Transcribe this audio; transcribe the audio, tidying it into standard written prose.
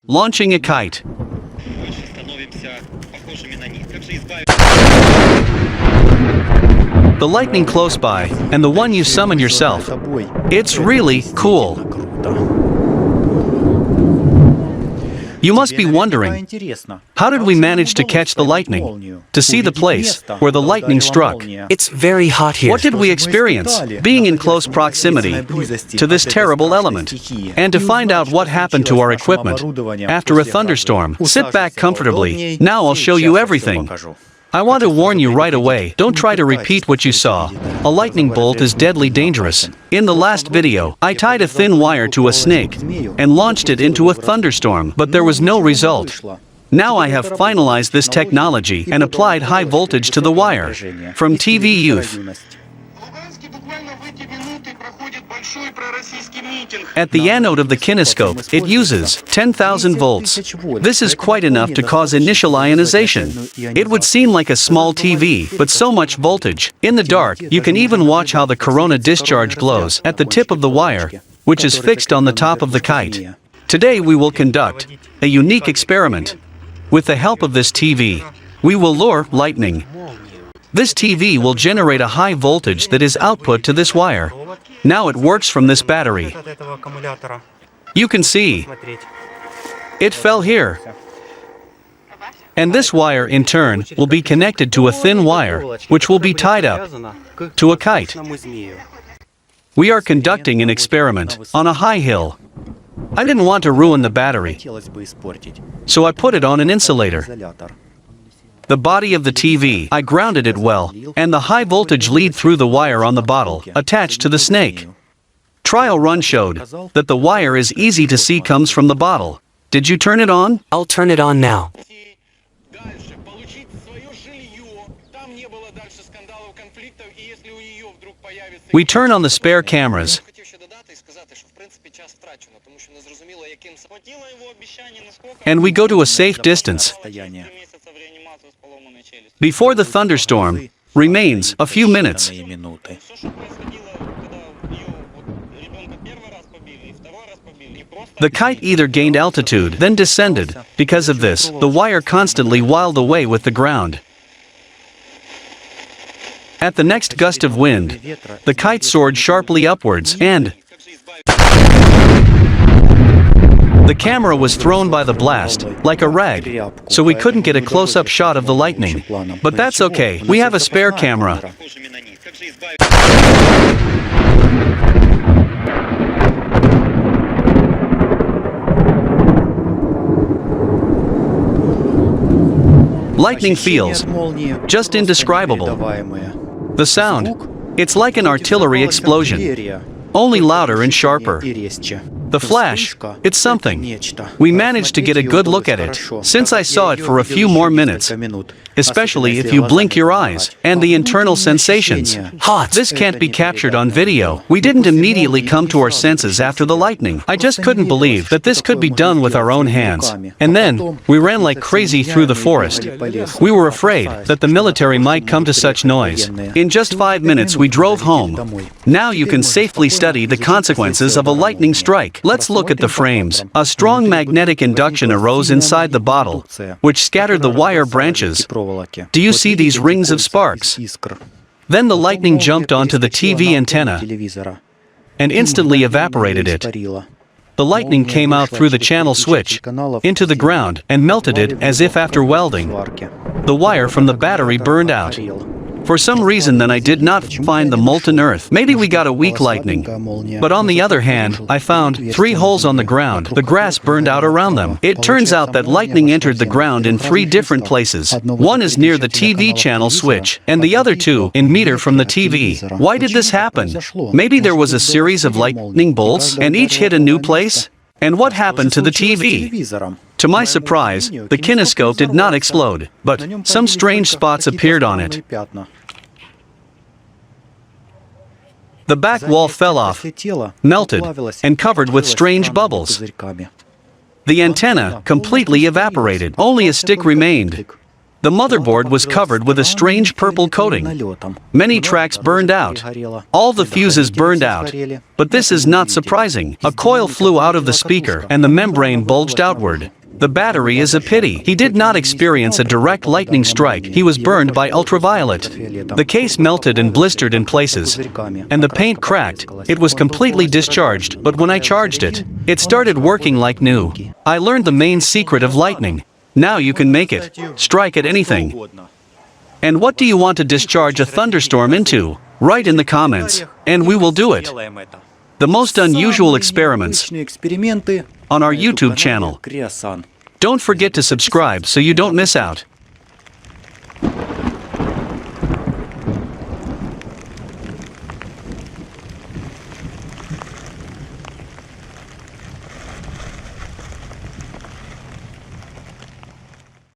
Launching a kite. The lightning close by, and the one you summon yourself. It's really cool. You must be wondering, how did we manage to catch the lightning? To see the place where the lightning struck. It's very hot here. What did we experience, being in close proximity to this terrible element? And to find out what happened to our equipment after a thunderstorm, sit back comfortably. Now I'll show you everything. I want to warn you right away, don't try to repeat what you saw. A lightning bolt is deadly dangerous. In the last video, I tied a thin wire to a snake and launched it into a thunderstorm, but there was no result. Now I have finalized this technology and applied high voltage to the wire. From TV Youth. At the anode of the kinescope, it uses 10,000 volts. This is quite enough to cause initial ionization. It would seem like a small TV, but so much voltage. In the dark, you can even watch how the corona discharge glows at the tip of the wire, which is fixed on the top of the kite. Today we will conduct a unique experiment. With the help of this TV, we will lure lightning. This TV will generate a high voltage that is output to this wire. Now it works from this battery. You can see. It fell here. And this wire, in turn, will be connected to a thin wire, which will be tied up to a kite. We are conducting an experiment on a high hill. I didn't want to ruin the battery, so I put it on an insulator. The body of the TV, I grounded it well, and the high voltage lead through the wire on the bottle, attached to the snake. Trial run showed that the wire is easy to see comes from the bottle. Did you turn it on? I'll turn it on now. We turn on the spare cameras. And we go to a safe distance. Before the thunderstorm remains a few minutes. The kite either gained altitude, then descended. Because of this, the wire constantly whiled away with the ground. At the next gust of wind, the kite soared sharply upwards, and the camera was thrown by the blast, like a rag, so we couldn't get a close-up shot of the lightning. But that's okay, we have a spare camera. Lightning feels just indescribable. The sound, it's like an artillery explosion, only louder and sharper. The flash, it's something. We managed to get a good look at it, since I saw it for a few more minutes. Especially if you blink your eyes, and the internal sensations. Hot! This can't be captured on video. We didn't immediately come to our senses after the lightning. I just couldn't believe that this could be done with our own hands. And then, we ran like crazy through the forest. We were afraid that the military might come to such noise. In just 5 minutes we drove home. Now you can safely study the consequences of a lightning strike. Let's look at the frames. A strong magnetic induction arose inside the bottle, which scattered the wire branches. Do you see these rings of sparks? Then the lightning jumped onto the TV antenna and instantly evaporated it. The lightning came out through the channel switch into the ground and melted it as if after welding. The wire from the battery burned out. For some reason then I did not find the molten earth. Maybe we got a weak lightning. But on the other hand, I found 3 holes on the ground. The grass burned out around them. It turns out that lightning entered the ground in 3 different places. One is near the TV channel switch, and the other 2 in meter from the TV. Why did this happen? Maybe there was a series of lightning bolts, and each hit a new place? And what happened to the TV? To my surprise, the kinescope did not explode, but some strange spots appeared on it. The back wall fell off, melted, and covered with strange bubbles. The antenna completely evaporated. Only a stick remained. The motherboard was covered with a strange purple coating. Many tracks burned out. All the fuses burned out. But this is not surprising. A coil flew out of the speaker and the membrane bulged outward. The battery is a pity. He did not experience a direct lightning strike. He was burned by ultraviolet. The case melted and blistered in places. And the paint cracked. It was completely discharged, but when I charged it, it started working like new. I learned the main secret of lightning. Now you can make it. Strike at anything. And what do you want to discharge a thunderstorm into? Write in the comments, and we will do it. The most unusual experiments on our YouTube channel. Don't forget to subscribe so you don't miss out.